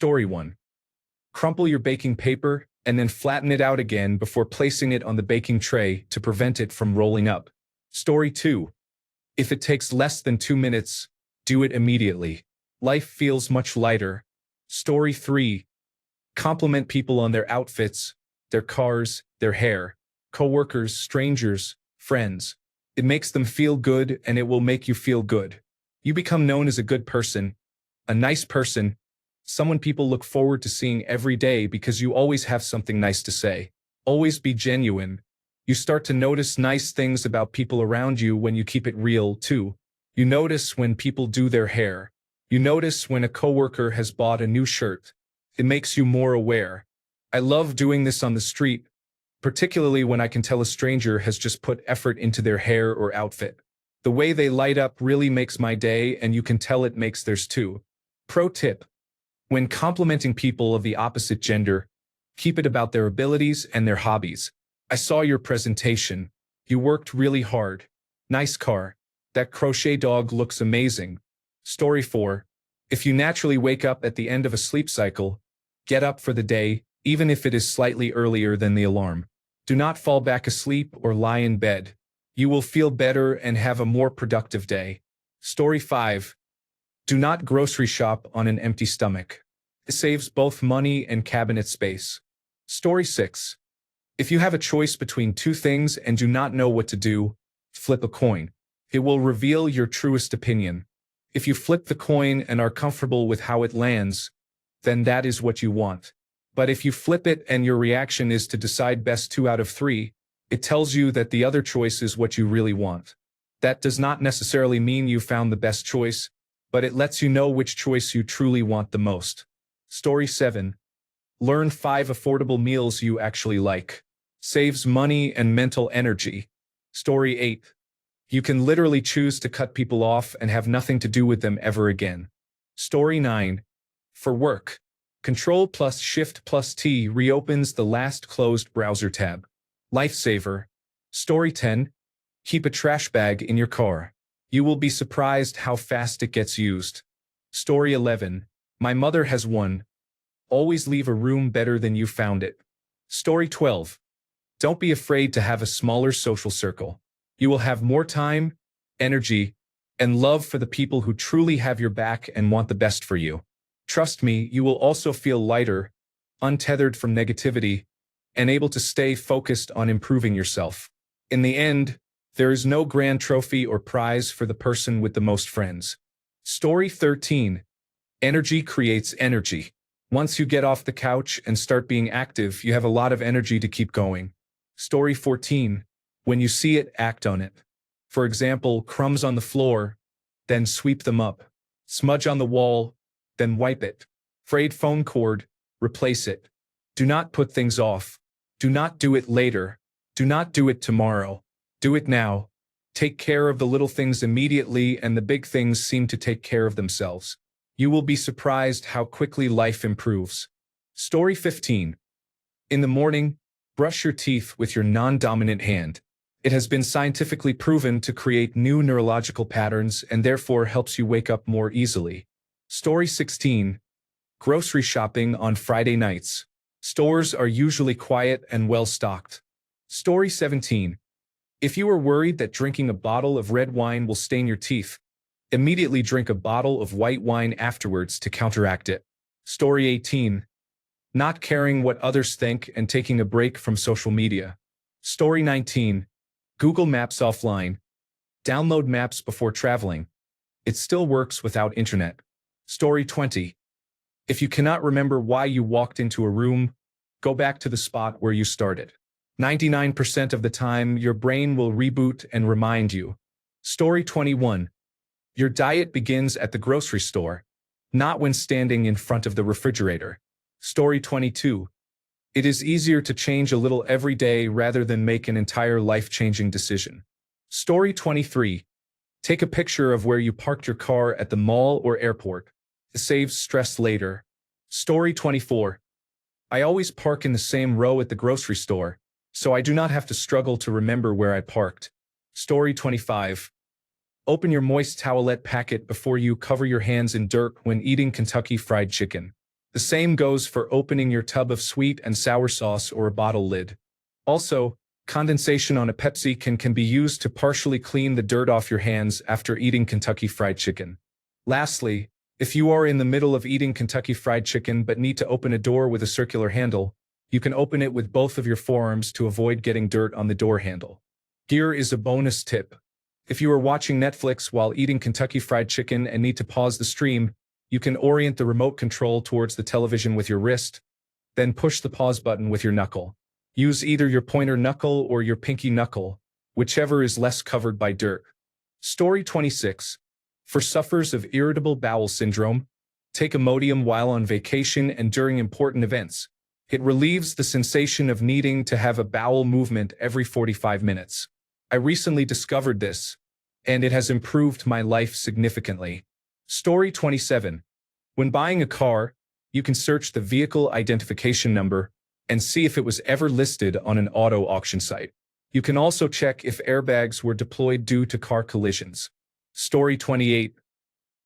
Story 1. Crumple your baking paper and then flatten it out again before placing it on the baking tray to prevent it from rolling up. Story 2. If it takes less than 2 minutes, do it immediately. Life feels much lighter. Story 3. Compliment people on their outfits, their cars, their hair, coworkers, strangers, friends. It makes them feel good and it will make you feel good. You become known as a good person, a nice person, someone people look forward to seeing every day because you always have something nice to say. Always be genuine. You start to notice nice things about people around you when you keep it real, too. You notice when people do their hair. You notice when a coworker has bought a new shirt. It makes you more aware. I love doing this on the street, particularly when I can tell a stranger has just put effort into their hair or outfit. The way they light up really makes my day, and you can tell it makes theirs too. Pro tip: when complimenting people of the opposite gender, keep it about their abilities and their hobbies. I saw your presentation. You worked really hard. Nice car. That crochet dog looks amazing. Story 4. If you naturally wake up at the end of a sleep cycle, get up for the day, even if it is slightly earlier than the alarm. Do not fall back asleep or lie in bed. You will feel better and have a more productive day. Story 5. Do not grocery shop on an empty stomach. It saves both money and cabinet space. Story 6. If you have a choice between two things and do not know what to do, flip a coin. It will reveal your truest opinion. If you flip the coin and are comfortable with how it lands, then that is what you want. But if you flip it and your reaction is to decide best 2 out of 3, it tells you that the other choice is what you really want. That does not necessarily mean you found the best choice, but it lets you know which choice you truly want the most. Story 7. Learn 5 affordable meals you actually like. Saves money and mental energy. Story 8. You can literally choose to cut people off and have nothing to do with them ever again. Story 9. For work, Control+Shift+T reopens the last closed browser tab. Lifesaver. Story 10. Keep a trash bag in your car. You will be surprised how fast it gets used. Story 11. My mother has one. Always leave a room better than you found it. Story 12. Don't be afraid to have a smaller social circle. You will have more time, energy, and love for the people who truly have your back and want the best for you. Trust me, you will also feel lighter, untethered from negativity, and able to stay focused on improving yourself. In the end, there is no grand trophy or prize for the person with the most friends. Story 13. Energy creates energy. Once you get off the couch and start being active, you have a lot of energy to keep going. Story 14. When you see it, act on it. For example, crumbs on the floor, then sweep them up. Smudge on the wall, then wipe it. Frayed phone cord, replace it. Do not put things off. Do not do it later. Do not do it tomorrow. Do it now. Take care of the little things immediately, and the big things seem to take care of themselves. You will be surprised how quickly life improves. Story 15. In the morning, brush your teeth with your non-dominant hand. It has been scientifically proven to create new neurological patterns and therefore helps you wake up more easily. Story 16. Grocery shopping on Friday nights. Stores are usually quiet and well-stocked. Story 17. If you are worried that drinking a bottle of red wine will stain your teeth, immediately drink a bottle of white wine afterwards to counteract it. Story 18. Not caring what others think and taking a break from social media. Story 19. Google Maps offline. Download maps before traveling. It still works without internet. Story 20. If you cannot remember why you walked into a room, go back to the spot where you started. 99% of the time, your brain will reboot and remind you. Story 21. Your diet begins at the grocery store, not when standing in front of the refrigerator. Story 22. It is easier to change a little every day rather than make an entire life-changing decision. Story 23. Take a picture of where you parked your car at the mall or airport. It saves stress later. Story 24. I always park in the same row at the grocery store, so I do not have to struggle to remember where I parked. Story 25. Open your moist towelette packet before you cover your hands in dirt when eating Kentucky Fried Chicken. The same goes for opening your tub of sweet and sour sauce or a bottle lid. Also, condensation on a Pepsi can be used to partially clean the dirt off your hands after eating Kentucky Fried Chicken. Lastly, if you are in the middle of eating Kentucky Fried Chicken but need to open a door with a circular handle, you can open it with both of your forearms to avoid getting dirt on the door handle. Here is a bonus tip. If you are watching Netflix while eating Kentucky Fried Chicken and need to pause the stream, you can orient the remote control towards the television with your wrist, then push the pause button with your knuckle. Use either your pointer knuckle or your pinky knuckle, whichever is less covered by dirt. Story 26. For sufferers of irritable bowel syndrome, take Imodium while on vacation and during important events. It relieves the sensation of needing to have a bowel movement every 45 minutes. I recently discovered this, and it has improved my life significantly. Story 27. When buying a car, you can search the vehicle identification number and see if it was ever listed on an auto auction site. You can also check if airbags were deployed due to car collisions. Story 28.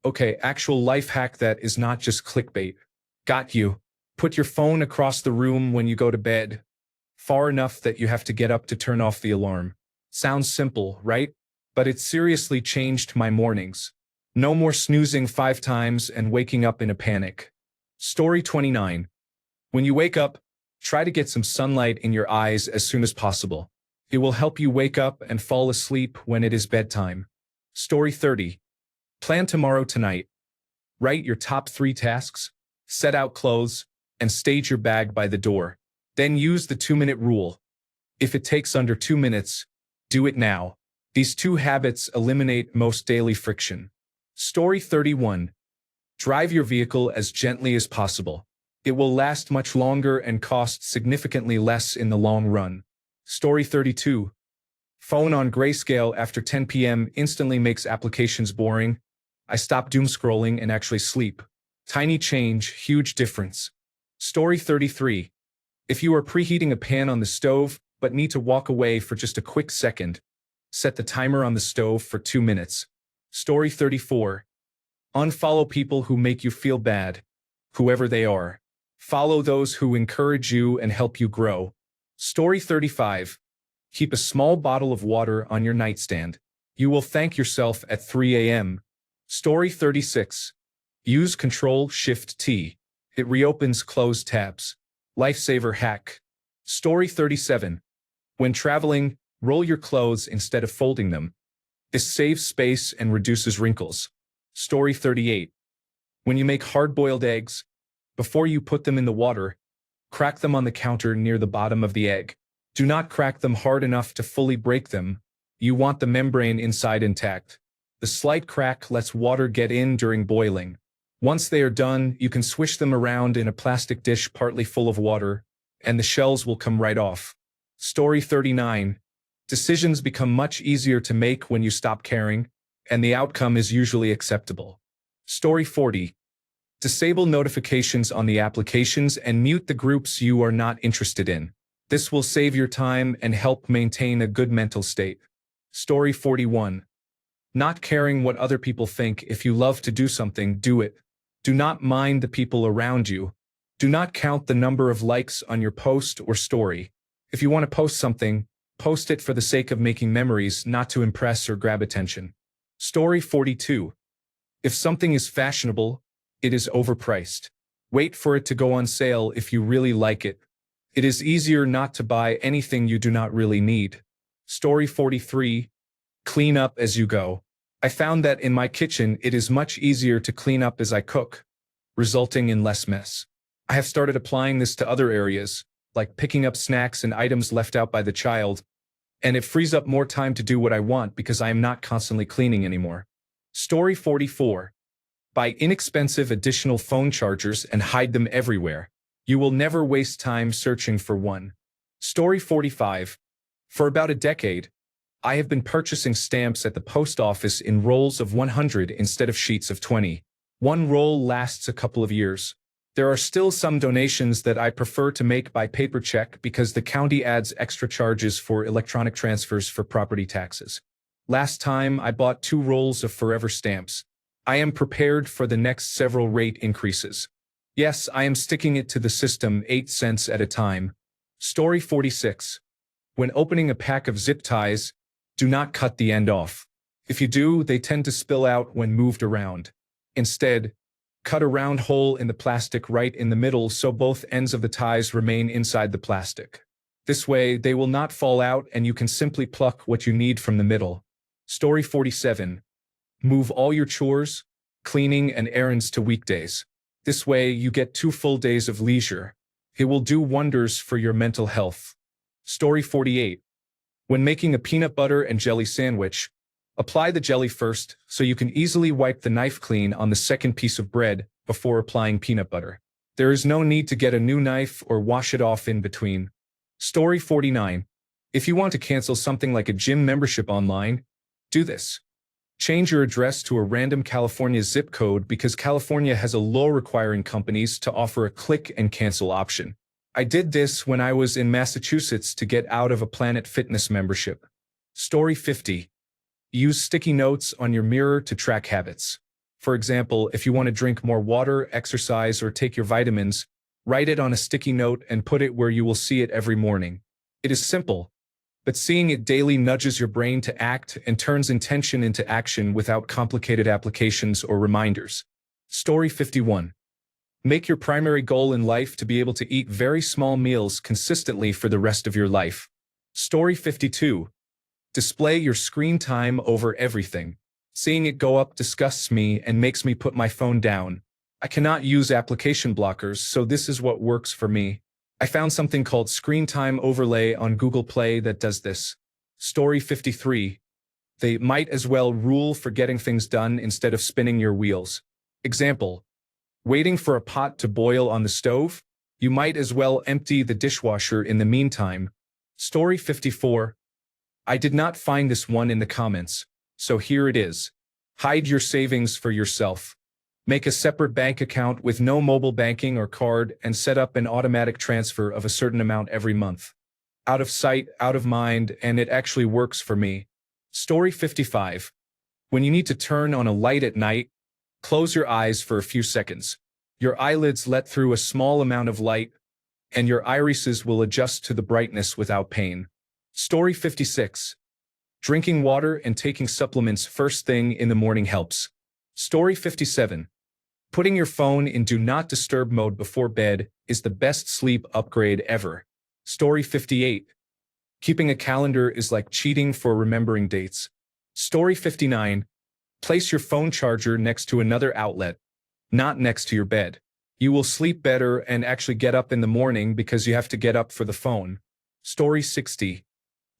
Okay, actual life hack that is not just clickbait. Got you. Put your phone across the room when you go to bed, far enough that you have to get up to turn off the alarm. Sounds simple, right? But it seriously changed my mornings. No more snoozing 5 times and waking up in a panic. Story 29. When you wake up, try to get some sunlight in your eyes as soon as possible. It will help you wake up and fall asleep when it is bedtime. Story 30. Plan tomorrow tonight. Write your top 3 tasks, set out clothes, and stage your bag by the door. Then use the 2-minute rule. If it takes under 2 minutes, do it now. These 2 habits eliminate most daily friction. Story 31. Drive your vehicle as gently as possible. It will last much longer and cost significantly less in the long run. Story 32. Phone on grayscale after 10 p.m. instantly makes applications boring. I stop doom scrolling and actually sleep. Tiny change, huge difference. Story 33. If you are preheating a pan on the stove but need to walk away for just a quick second, set the timer on the stove for 2 minutes. Story 34. Unfollow people who make you feel bad, whoever they are. Follow those who encourage you and help you grow. Story 35. Keep a small bottle of water on your nightstand. You will thank yourself at 3 a.m. Story 36. Use Control-Shift-T. It reopens closed tabs. Lifesaver hack. Story 37. When traveling, roll your clothes instead of folding them. This saves space and reduces wrinkles. Story 38. When you make hard-boiled eggs, before you put them in the water, crack them on the counter near the bottom of the egg. Do not crack them hard enough to fully break them. You want the membrane inside intact. The slight crack lets water get in during boiling. Once they are done, you can swish them around in a plastic dish partly full of water, and the shells will come right off. Story 39. Decisions become much easier to make when you stop caring, and the outcome is usually acceptable. Story 40. Disable notifications on the applications and mute the groups you are not interested in. This will save your time and help maintain a good mental state. Story 41. Not caring what other people think. If you love to do something, do it. Do not mind the people around you. Do not count the number of likes on your post or story. If you want to post something, post it for the sake of making memories, not to impress or grab attention. Story 42. If something is fashionable, it is overpriced. Wait for it to go on sale if you really like it. It is easier not to buy anything you do not really need. Story 43. Clean up as you go. I found that in my kitchen it is much easier to clean up as I cook, resulting in less mess. I have started applying this to other areas, like picking up snacks and items left out by the child, and it frees up more time to do what I want because I am not constantly cleaning anymore. Story 44. Buy inexpensive additional phone chargers and hide them everywhere. You will never waste time searching for one. Story 45. For about a decade, I have been purchasing stamps at the post office in rolls of 100 instead of sheets of 20. One roll lasts a couple of years. There are still some donations that I prefer to make by paper check because the county adds extra charges for electronic transfers for property taxes. Last time I bought 2 rolls of forever stamps. I am prepared for the next several rate increases. Yes, I am sticking it to the system 8 cents at a time. Story 46. When opening a pack of zip ties, do not cut the end off. If you do, they tend to spill out when moved around. Instead, cut a round hole in the plastic right in the middle so both ends of the ties remain inside the plastic. This way, they will not fall out and you can simply pluck what you need from the middle. Story 47. Move all your chores, cleaning, and errands to weekdays. This way, you get 2 full days of leisure. It will do wonders for your mental health. Story 48. When making a peanut butter and jelly sandwich, apply the jelly first so you can easily wipe the knife clean on the second piece of bread before applying peanut butter. There is no need to get a new knife or wash it off in between. Story 49. If you want to cancel something like a gym membership online, do this. Change your address to a random California zip code because California has a law requiring companies to offer a click and cancel option. I did this when I was in Massachusetts to get out of a Planet Fitness membership. Story 50. Use sticky notes on your mirror to track habits. For example, if you want to drink more water, exercise, or take your vitamins, write it on a sticky note and put it where you will see it every morning. It is simple, but seeing it daily nudges your brain to act and turns intention into action without complicated applications or reminders. Story 51. Make your primary goal in life to be able to eat very small meals consistently for the rest of your life. Story 52. Display your screen time over everything. Seeing it go up disgusts me and makes me put my phone down. I cannot use application blockers, so this is what works for me. I found something called Screen Time Overlay on Google Play that does this. Story 53. They might as well rule for getting things done instead of spinning your wheels. Example. Waiting for a pot to boil on the stove? You might as well empty the dishwasher in the meantime. Story 54. I did not find this one in the comments, so here it is. Hide your savings for yourself. Make a separate bank account with no mobile banking or card and set up an automatic transfer of a certain amount every month. Out of sight, out of mind, and it actually works for me. Story 55. When you need to turn on a light at night, close your eyes for a few seconds. Your eyelids let through a small amount of light, and your irises will adjust to the brightness without pain. Story 56. Drinking water and taking supplements first thing in the morning helps. Story 57. Putting your phone in Do Not Disturb mode before bed is the best sleep upgrade ever. Story 58. Keeping a calendar is like cheating for remembering dates. Story 59. Place your phone charger next to another outlet, not next to your bed. You will sleep better and actually get up in the morning because you have to get up for the phone. Story 60.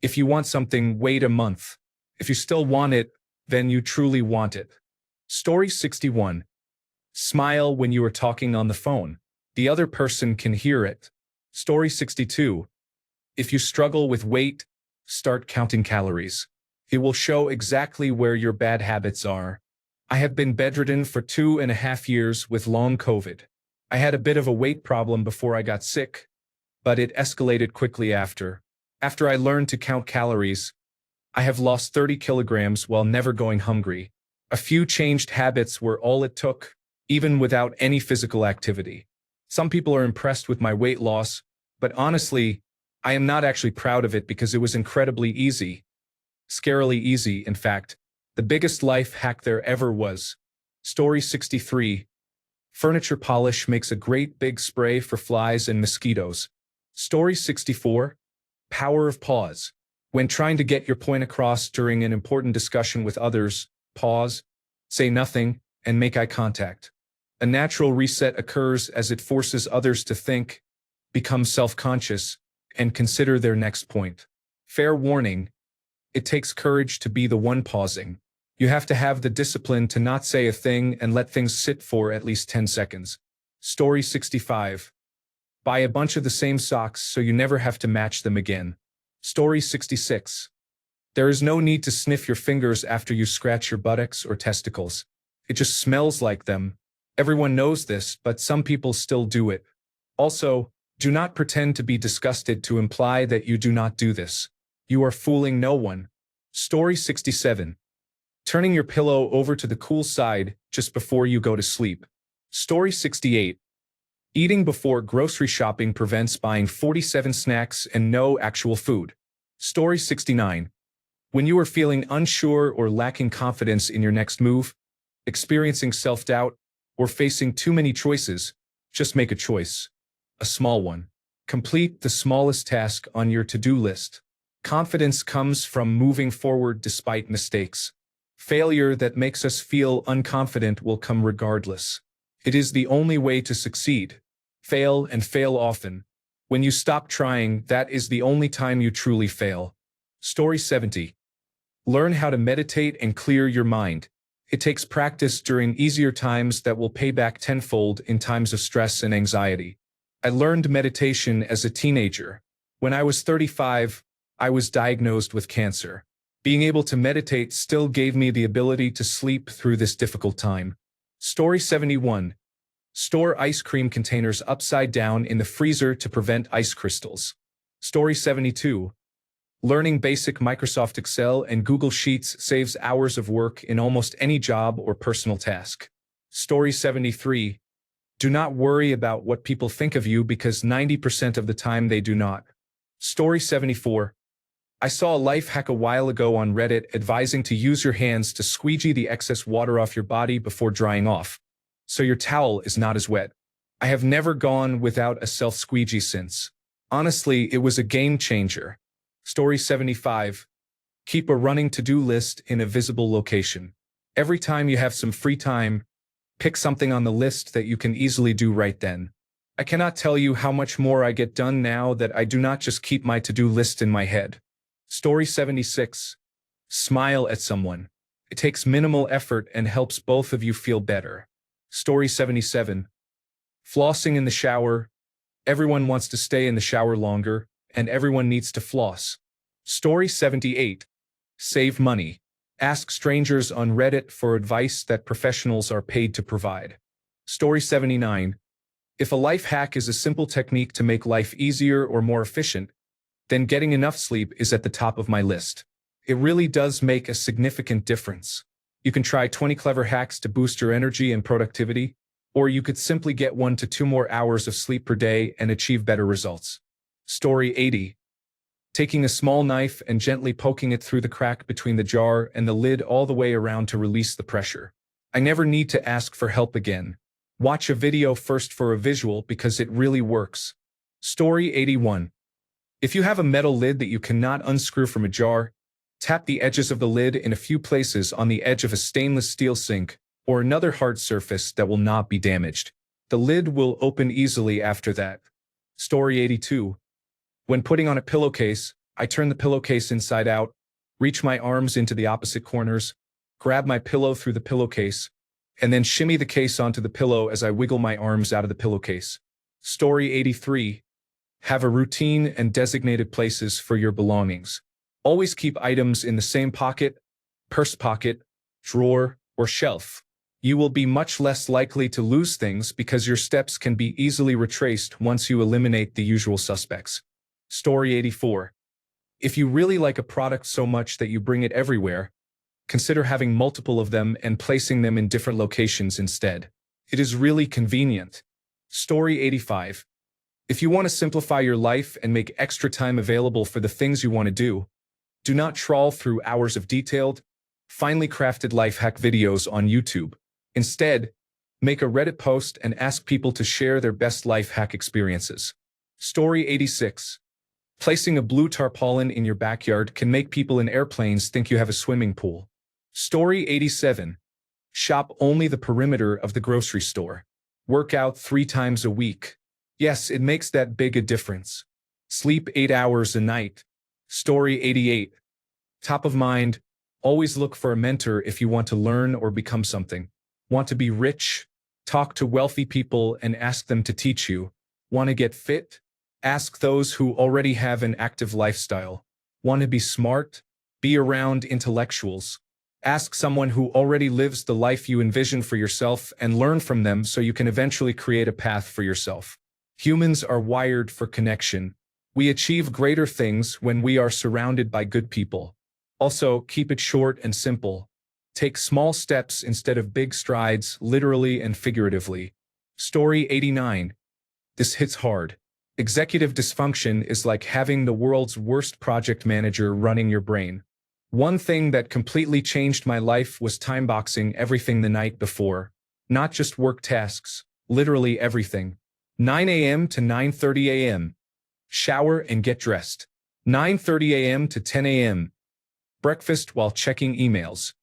If you want something, wait a month. If you still want it, then you truly want it. Story 61. Smile when you are talking on the phone. The other person can hear it. Story 62. If you struggle with weight, start counting calories. It will show exactly where your bad habits are. I have been bedridden for 2.5 years with long COVID. I had a bit of a weight problem before I got sick, but it escalated quickly after. After I learned to count calories, I have lost 30 kilograms while never going hungry. A few changed habits were all it took, even without any physical activity. Some people are impressed with my weight loss, but honestly, I am not actually proud of it because it was incredibly easy. Scarily easy, in fact. The biggest life hack there ever was. Story 63. Furniture polish makes a great big spray for flies and mosquitoes. Story 64. Power of pause. When trying to get your point across during an important discussion with others, pause, say nothing, and make eye contact. A natural reset occurs as it forces others to think, become self-conscious, and consider their next point. Fair warning. It takes courage to be the one pausing. You have to have the discipline to not say a thing and let things sit for at least 10 seconds. Story 65. Buy a bunch of the same socks so you never have to match them again. Story 66. There is no need to sniff your fingers after you scratch your buttocks or testicles. It just smells like them. Everyone knows this, but some people still do it. Also, do not pretend to be disgusted to imply that you do not do this. You are fooling no one. Story 67. Turning your pillow over to the cool side just before you go to sleep. Story 68. Eating before grocery shopping prevents buying 47 snacks and no actual food. Story 69. When you are feeling unsure or lacking confidence in your next move, experiencing self-doubt, or facing too many choices, just make a choice. A small one. Complete the smallest task on your to-do list. Confidence comes from moving forward despite mistakes. Failure that makes us feel unconfident will come regardless. It is the only way to succeed. Fail and fail often. When you stop trying, that is the only time you truly fail. Story 70. Learn how to meditate and clear your mind. It takes practice during easier times that will pay back tenfold in times of stress and anxiety. I learned meditation as a teenager. When I was 35, I was diagnosed with cancer. Being able to meditate still gave me the ability to sleep through this difficult time. Story 71. Store ice cream containers upside down in the freezer to prevent ice crystals. Story 72. Learning basic Microsoft Excel and Google Sheets saves hours of work in almost any job or personal task. Story 73. Do not worry about what people think of you because 90% of the time they do not. Story 74. I saw a life hack a while ago on Reddit advising to use your hands to squeegee the excess water off your body before drying off, so your towel is not as wet. I have never gone without a self-squeegee since. Honestly, it was a game changer. Story 75. Keep a running to-do list in a visible location. Every time you have some free time, pick something on the list that you can easily do right then. I cannot tell you how much more I get done now that I do not just keep my to-do list in my head. Story 76. Smile at someone. It takes minimal effort and helps both of you feel better. Story 77. Flossing in the shower. Everyone wants to stay in the shower longer, and everyone needs to floss. Story 78. Save money. Ask strangers on Reddit for advice that professionals are paid to provide. Story 79. If a life hack is a simple technique to make life easier or more efficient, then getting enough sleep is at the top of my list. It really does make a significant difference. You can try 20 clever hacks to boost your energy and productivity, or you could simply get 1 to 2 more hours of sleep per day and achieve better results. Story 80. Taking a small knife and gently poking it through the crack between the jar and the lid all the way around to release the pressure. I never need to ask for help again. Watch a video first for a visual because it really works. Story 81. If you have a metal lid that you cannot unscrew from a jar, tap the edges of the lid in a few places on the edge of a stainless steel sink or another hard surface that will not be damaged. The lid will open easily after that. Story 82. When putting on a pillowcase, I turn the pillowcase inside out, reach my arms into the opposite corners, grab my pillow through the pillowcase, and then shimmy the case onto the pillow as I wiggle my arms out of the pillowcase. Story 83. Have a routine and designated places for your belongings. Always keep items in the same pocket, purse pocket, drawer, or shelf. You will be much less likely to lose things because your steps can be easily retraced once you eliminate the usual suspects. Story 84. If you really like a product so much that you bring it everywhere, consider having multiple of them and placing them in different locations instead. It is really convenient. Story 85. If you want to simplify your life and make extra time available for the things you want to do not trawl through hours of detailed, finely crafted life hack videos on YouTube. Instead, make a Reddit post and ask people to share their best life hack experiences. Story 86. Placing a blue tarpaulin in your backyard can make people in airplanes think you have a swimming pool. Story 87. Shop only the perimeter of the grocery store. Work out 3 times a week. Yes, it makes that big a difference. Sleep 8 hours a night. Story 88. Top of mind, always look for a mentor if you want to learn or become something. Want to be rich? Talk to wealthy people and ask them to teach you. Want to get fit? Ask those who already have an active lifestyle. Want to be smart? Be around intellectuals. Ask someone who already lives the life you envision for yourself and learn from them so you can eventually create a path for yourself. Humans are wired for connection. We achieve greater things when we are surrounded by good people. Also, keep it short and simple. Take small steps instead of big strides, literally and figuratively. Story 89. This hits hard. Executive dysfunction is like having the world's worst project manager running your brain. One thing that completely changed my life was timeboxing everything the night before. Not just work tasks, literally everything. 9 a.m. to 9:30 a.m. Shower and get dressed. 9:30 a.m. to 10 a.m. Breakfast while checking emails.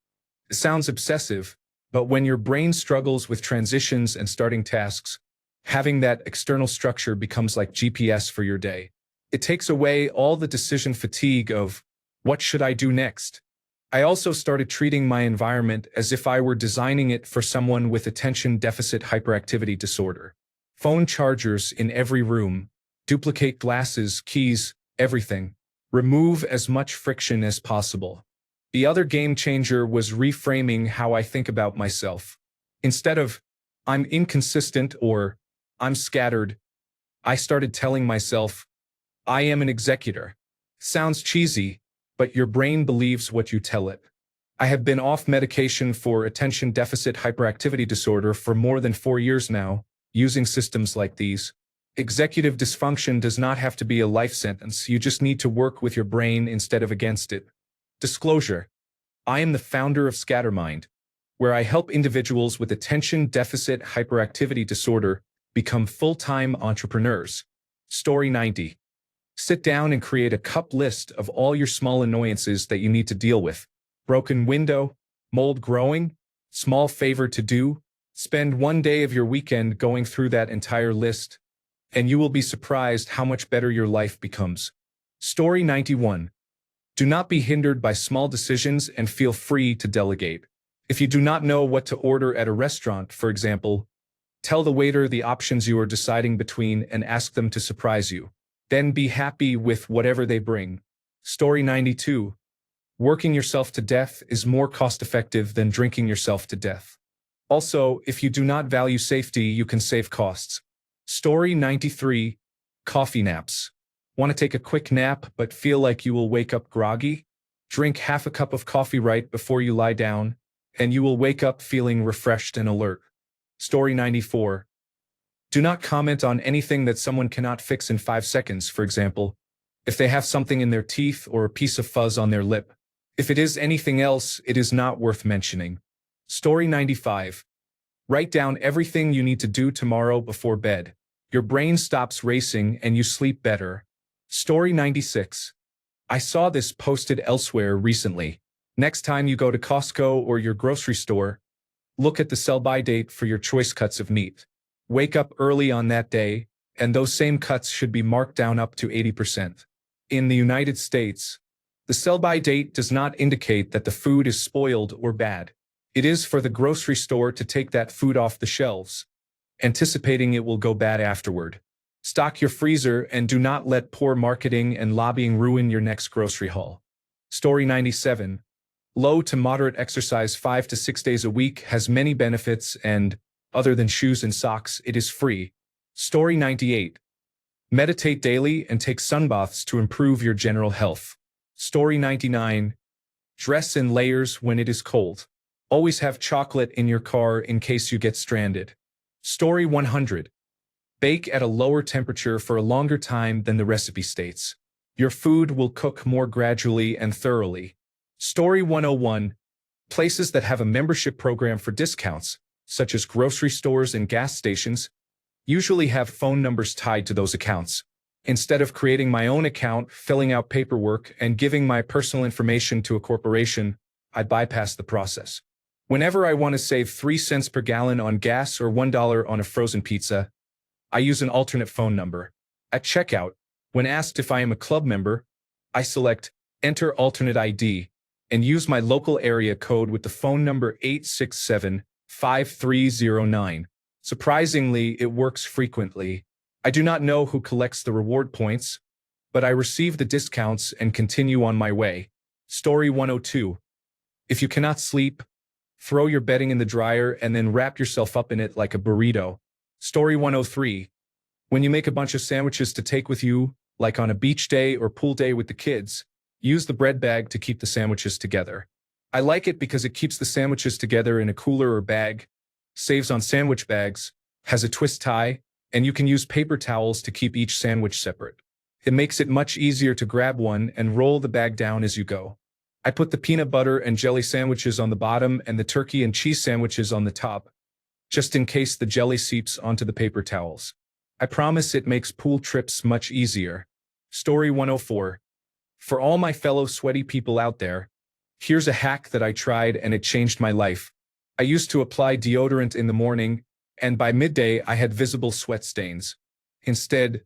It sounds obsessive, but when your brain struggles with transitions and starting tasks, having that external structure becomes like GPS for your day. It takes away all the decision fatigue of, what should I do next? I also started treating my environment as if I were designing it for someone with attention deficit hyperactivity disorder. Phone chargers in every room, duplicate glasses, keys, everything. Remove as much friction as possible. The other game changer was reframing how I think about myself. Instead of, I'm inconsistent or I'm scattered, I started telling myself, I am an executor. Sounds cheesy, but your brain believes what you tell it. I have been off medication for attention deficit hyperactivity disorder for more than 4 years now, using systems like these. Executive dysfunction does not have to be a life sentence. You just need to work with your brain instead of against it. Disclosure: I am the founder of Scattermind, where I help individuals with attention deficit hyperactivity disorder become full-time entrepreneurs. Story 90. Sit down and create a cup list of all your small annoyances that you need to deal with. Broken window, mold growing, small favor to do. Spend one day of your weekend going through that entire list, and you will be surprised how much better your life becomes. Story 91. Do not be hindered by small decisions and feel free to delegate. If you do not know what to order at a restaurant, for example, tell the waiter the options you are deciding between and ask them to surprise you. Then be happy with whatever they bring. Story 92. Working yourself to death is more cost-effective than drinking yourself to death. Also, if you do not value safety, you can save costs. Story 93. Coffee naps. Want to take a quick nap but feel like you will wake up groggy? Drink half a cup of coffee right before you lie down, and you will wake up feeling refreshed and alert. Story 94. Do not comment on anything that someone cannot fix in 5 seconds, for example, if they have something in their teeth or a piece of fuzz on their lip. If it is anything else, it is not worth mentioning. Story 95. Write down everything you need to do tomorrow before bed. Your brain stops racing and you sleep better. Story 96. I saw this posted elsewhere recently. Next time you go to Costco or your grocery store, look at the sell-by date for your choice cuts of meat. Wake up early on that day, and those same cuts should be marked down up to 80%. In the United States, the sell-by date does not indicate that the food is spoiled or bad. It is for the grocery store to take that food off the shelves, anticipating it will go bad afterward. Stock your freezer and do not let poor marketing and lobbying ruin your next grocery haul. Story 97. Low to moderate exercise 5 to 6 days a week has many benefits and, other than shoes and socks, it is free. Story 98. Meditate daily and take sunbaths to improve your general health. Story 99. Dress in layers when it is cold. Always have chocolate in your car in case you get stranded. Story 100. Bake at a lower temperature for a longer time than the recipe states. Your food will cook more gradually and thoroughly. Story 101. Places that have a membership program for discounts, such as grocery stores and gas stations, usually have phone numbers tied to those accounts. Instead of creating my own account, filling out paperwork, and giving my personal information to a corporation, I bypass the process. Whenever I want to save 3 cents per gallon on gas or $1 on a frozen pizza, I use an alternate phone number. At checkout, when asked if I am a club member, I select Enter Alternate ID and use my local area code with the phone number 867-5309. Surprisingly, it works frequently. I do not know who collects the reward points, but I receive the discounts and continue on my way. Story 102. If you cannot sleep, throw your bedding in the dryer and then wrap yourself up in it like a burrito. Story 103. When you make a bunch of sandwiches to take with you, like on a beach day or pool day with the kids, use the bread bag to keep the sandwiches together. I like it because it keeps the sandwiches together in a cooler or bag, saves on sandwich bags, has a twist tie, and you can use paper towels to keep each sandwich separate. It makes it much easier to grab one and roll the bag down as you go. I put the peanut butter and jelly sandwiches on the bottom and the turkey and cheese sandwiches on the top, just in case the jelly seeps onto the paper towels. I promise it makes pool trips much easier. Story 104. For all my fellow sweaty people out there, here's a hack that I tried and it changed my life. I used to apply deodorant in the morning, and by midday I had visible sweat stains. Instead,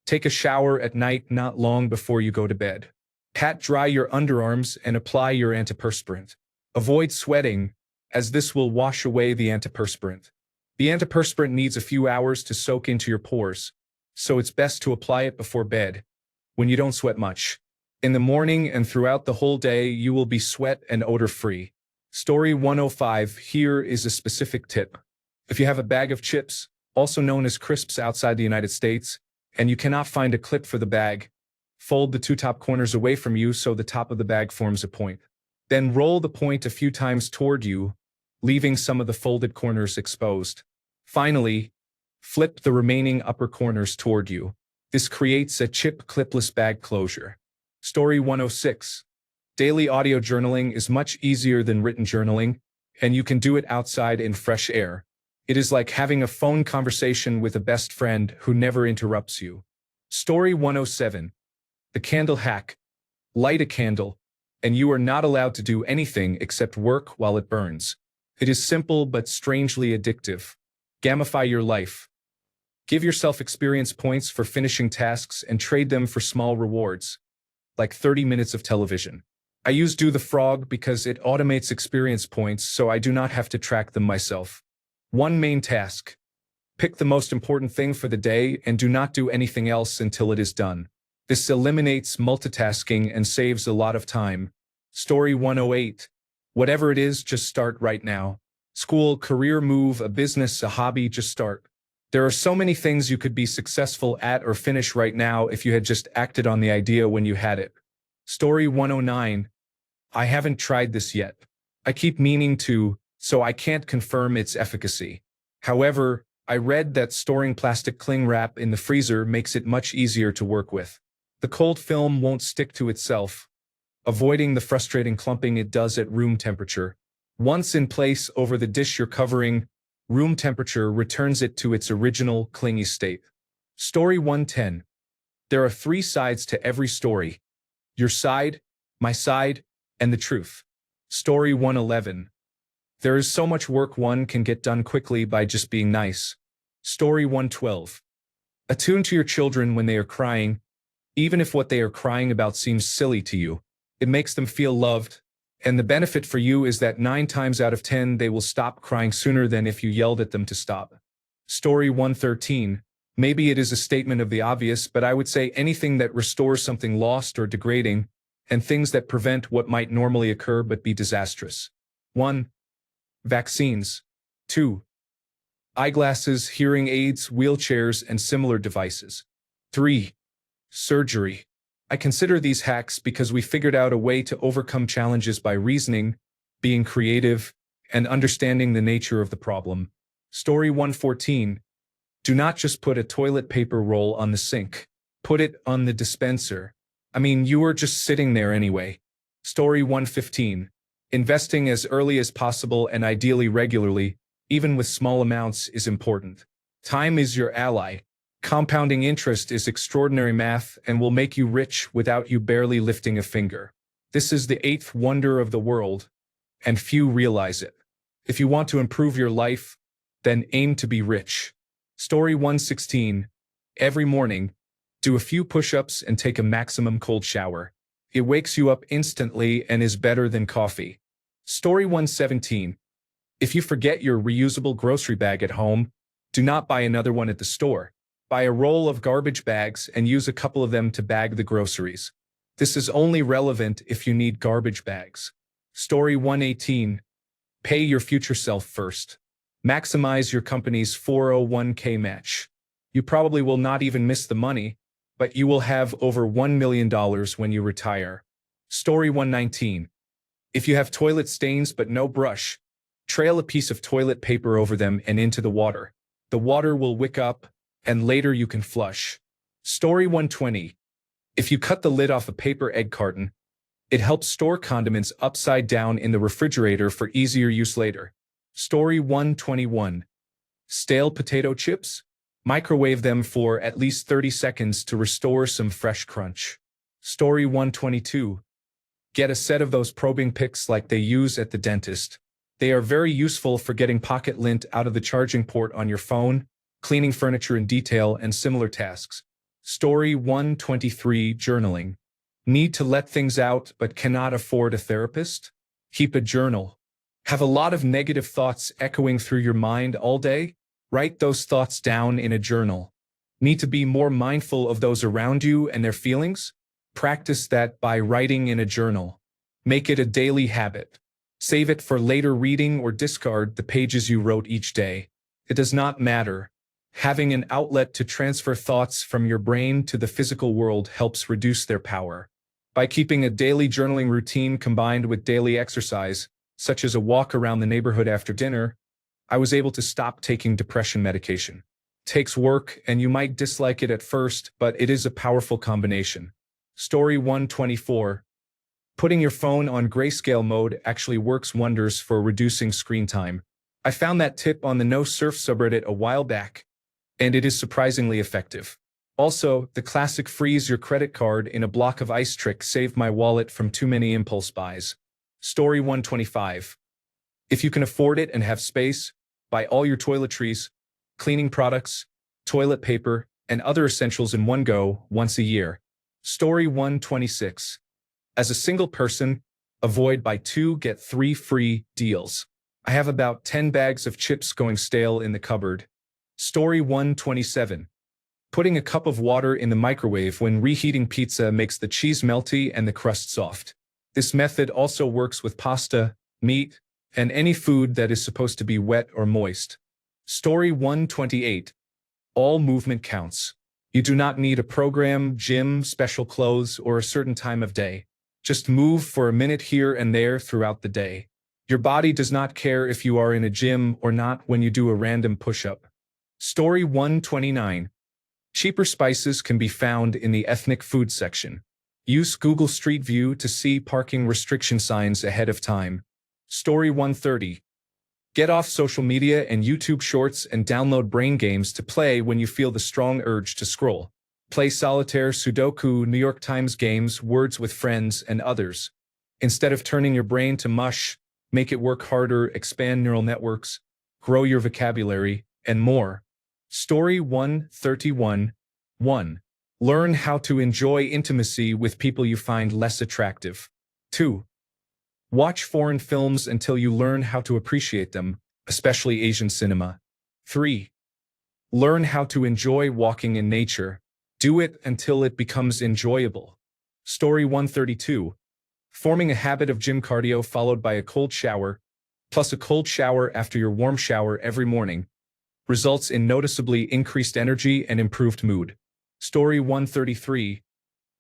take a shower at night not long before you go to bed. Pat dry your underarms and apply your antiperspirant. Avoid sweating, as this will wash away the antiperspirant. The antiperspirant needs a few hours to soak into your pores, so it's best to apply it before bed, when you don't sweat much. In the morning and throughout the whole day, you will be sweat and odor-free. Story 105. Here is a specific tip. If you have a bag of chips, also known as crisps outside the United States, and you cannot find a clip for the bag, fold the two top corners away from you so the top of the bag forms a point. Then roll the point a few times toward you, leaving some of the folded corners exposed. Finally, flip the remaining upper corners toward you. This creates a chip clipless bag closure. Story 106. Daily audio journaling is much easier than written journaling, and you can do it outside in fresh air. It is like having a phone conversation with a best friend who never interrupts you. Story 107. The candle hack. Light a candle, and you are not allowed to do anything except work while it burns. It is simple but strangely addictive. Gamify your life. Give yourself experience points for finishing tasks and trade them for small rewards, like 30 minutes of television. I use Do the Frog because it automates experience points so I do not have to track them myself. One main task. Pick the most important thing for the day and do not do anything else until it is done. This eliminates multitasking and saves a lot of time. Story 108. Whatever it is, just start right now. School, career move, a business, a hobby, just start. There are so many things you could be successful at or finish right now if you had just acted on the idea when you had it. Story 109. I haven't tried this yet. I keep meaning to, so I can't confirm its efficacy. However, I read that storing plastic cling wrap in the freezer makes it much easier to work with. The cold film won't stick to itself, avoiding the frustrating clumping it does at room temperature. Once in place over the dish you're covering, room temperature returns it to its original clingy state. Story 110. There are 3 sides to every story. Your side, my side, and the truth. Story 111. There is so much work one can get done quickly by just being nice. Story 112. Attune to your children when they are crying, even if what they are crying about seems silly to you. It makes them feel loved, and the benefit for you is that 9 times out of 10 they will stop crying sooner than if you yelled at them to stop. Story 113. Maybe it is a statement of the obvious, but I would say anything that restores something lost or degrading, and things that prevent what might normally occur but be disastrous. 1. Vaccines. 2. Eyeglasses, hearing aids, wheelchairs, and similar devices. 3. Surgery. I consider these hacks because we figured out a way to overcome challenges by reasoning, being creative, and understanding the nature of the problem. Story 114. Do not just put a toilet paper roll on the sink. Put it on the dispenser. I mean, you are just sitting there anyway. Story 115. Investing as early as possible and ideally regularly, even with small amounts, is important. Time is your ally. Compounding interest is extraordinary math and will make you rich without you barely lifting a finger. This is the 8th wonder of the world, and few realize it. If you want to improve your life, then aim to be rich. Story 116. Every morning, do a few push-ups and take a maximum cold shower. It wakes you up instantly and is better than coffee. Story 117. If you forget your reusable grocery bag at home, do not buy another one at the store. Buy a roll of garbage bags and use a couple of them to bag the groceries. This is only relevant if you need garbage bags. Story 118. Pay your future self first. Maximize your company's 401k match. You probably will not even miss the money, but you will have over $1 million when you retire. Story 119. If you have toilet stains but no brush, trail a piece of toilet paper over them and into the water. The water will wick up, and later you can flush. Story 120. If you cut the lid off a paper egg carton, it helps store condiments upside down in the refrigerator for easier use later. Story 121. Stale potato chips? Microwave them for at least 30 seconds to restore some fresh crunch. Story 122. Get a set of those probing picks like they use at the dentist. They are very useful for getting pocket lint out of the charging port on your phone, cleaning furniture in detail, and similar tasks. Story 123. Journaling. Need to let things out but cannot afford a therapist? Keep a journal. Have a lot of negative thoughts echoing through your mind all day? Write those thoughts down in a journal. Need to be more mindful of those around you and their feelings? Practice that by writing in a journal. Make it a daily habit. Save it for later reading or discard the pages you wrote each day. It does not matter. Having an outlet to transfer thoughts from your brain to the physical world helps reduce their power. By keeping a daily journaling routine combined with daily exercise, such as a walk around the neighborhood after dinner, I was able to stop taking depression medication. Takes work, and you might dislike it at first, but it is a powerful combination. Story 124. Putting your phone on grayscale mode actually works wonders for reducing screen time. I found that tip on the No Surf subreddit a while back, and it is surprisingly effective. Also, the classic freeze your credit card in a block of ice trick saved my wallet from too many impulse buys. Story 125. If you can afford it and have space, buy all your toiletries, cleaning products, toilet paper, and other essentials in one go once a year. Story 126. As a single person, avoid buy 2 get 3 free deals. I have about 10 bags of chips going stale in the cupboard. Story 127. Putting a cup of water in the microwave when reheating pizza makes the cheese melty and the crust soft. This method also works with pasta, meat, and any food that is supposed to be wet or moist. Story 128. All movement counts. You do not need a program, gym, special clothes, or a certain time of day. Just move for a minute here and there throughout the day. Your body does not care if you are in a gym or not when you do a random push-up. Story 129. Cheaper spices can be found in the ethnic food section. Use Google Street View to see parking restriction signs ahead of time. Story 130. Get off social media and YouTube Shorts and download brain games to play when you feel the strong urge to scroll. Play solitaire, Sudoku, New York Times games, Words with Friends, and others. Instead of turning your brain to mush, make it work harder, expand neural networks, grow your vocabulary, and more. Story 131. 1. Learn how to enjoy intimacy with people you find less attractive. 2. Watch foreign films until you learn how to appreciate them, especially Asian cinema. 3. Learn how to enjoy walking in nature. Do it until it becomes enjoyable. Story 132. Forming a habit of gym cardio followed by a cold shower, plus a cold shower after your warm shower every morning, results in noticeably increased energy and improved mood. Story 133.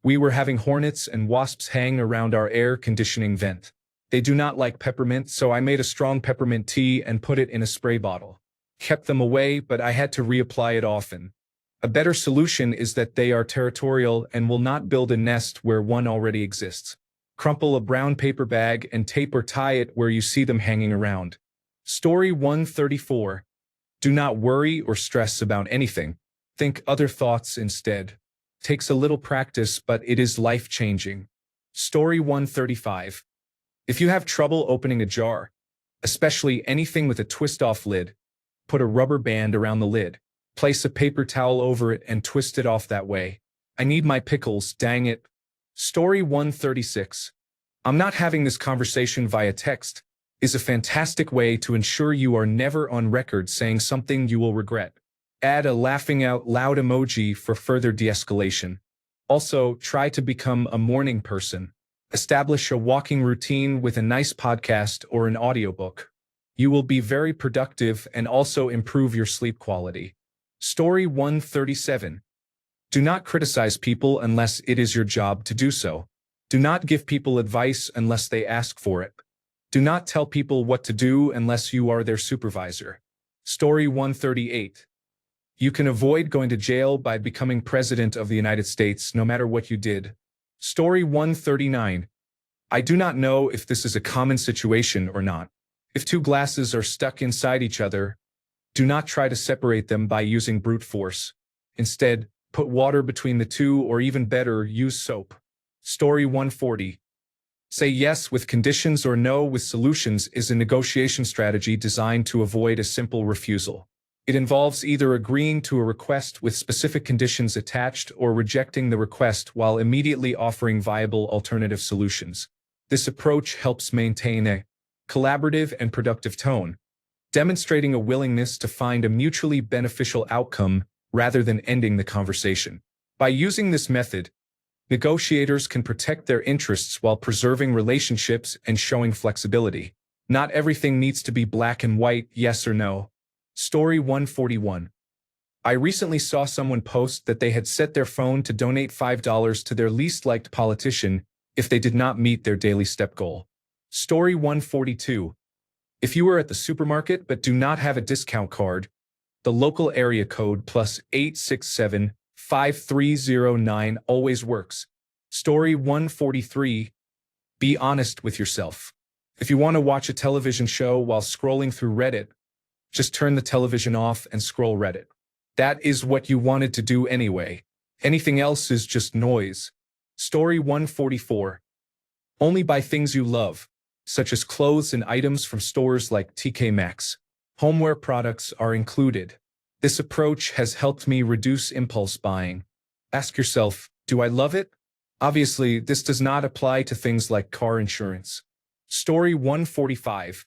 We were having hornets and wasps hang around our air conditioning vent. They do not like peppermint, so I made a strong peppermint tea and put it in a spray bottle. Kept them away, but I had to reapply it often. A better solution is that they are territorial and will not build a nest where one already exists. Crumple a brown paper bag and tape or tie it where you see them hanging around. Story 134. Do not worry or stress about anything. Think other thoughts instead. Takes a little practice, but it is life-changing. Story 135. If you have trouble opening a jar, especially anything with a twist-off lid, put a rubber band around the lid. Place a paper towel over it and twist it off that way. I need my pickles, dang it. Story 136. I'm not having this conversation via text is a fantastic way to ensure you are never on record saying something you will regret. Add a laughing out loud emoji for further de-escalation. Also, try to become a morning person. Establish a walking routine with a nice podcast or an audiobook. You will be very productive and also improve your sleep quality. Story 137. Do not criticize people unless it is your job to do so. Do not give people advice unless they ask for it. Do not tell people what to do unless you are their supervisor. Story 138. You can avoid going to jail by becoming president of the United States no matter what you did. Story 139. I do not know if this is a common situation or not. If two glasses are stuck inside each other, do not try to separate them by using brute force. Instead, put water between the two, or even better, use soap. Story 140. Say yes with conditions or no with solutions is a negotiation strategy designed to avoid a simple refusal. It involves either agreeing to a request with specific conditions attached or rejecting the request while immediately offering viable alternative solutions. This approach helps maintain a collaborative and productive tone, demonstrating a willingness to find a mutually beneficial outcome rather than ending the conversation. By using this method, negotiators can protect their interests while preserving relationships and showing flexibility. Not everything needs to be black and white, yes or no. Story 141. I recently saw someone post that they had set their phone to donate $5 to their least liked politician if they did not meet their daily step goal. Story 142. If you are at the supermarket but do not have a discount card, the local area code +867 5309 always works. Story 143. Be honest with yourself. If you want to watch a television show while scrolling through Reddit, just turn the television off and scroll Reddit. That is what you wanted to do anyway. Anything else is just noise. Story 144. Only buy things you love, such as clothes and items from stores like TK Maxx. Homeware products are included. This approach has helped me reduce impulse buying. Ask yourself, do I love it? Obviously, this does not apply to things like car insurance. Story 145.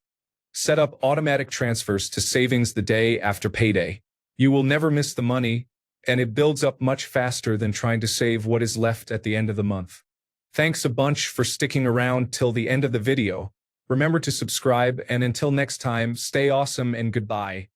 Set up automatic transfers to savings the day after payday. You will never miss the money, and it builds up much faster than trying to save what is left at the end of the month. Thanks a bunch for sticking around till the end of the video. Remember to subscribe, and until next time, stay awesome and goodbye.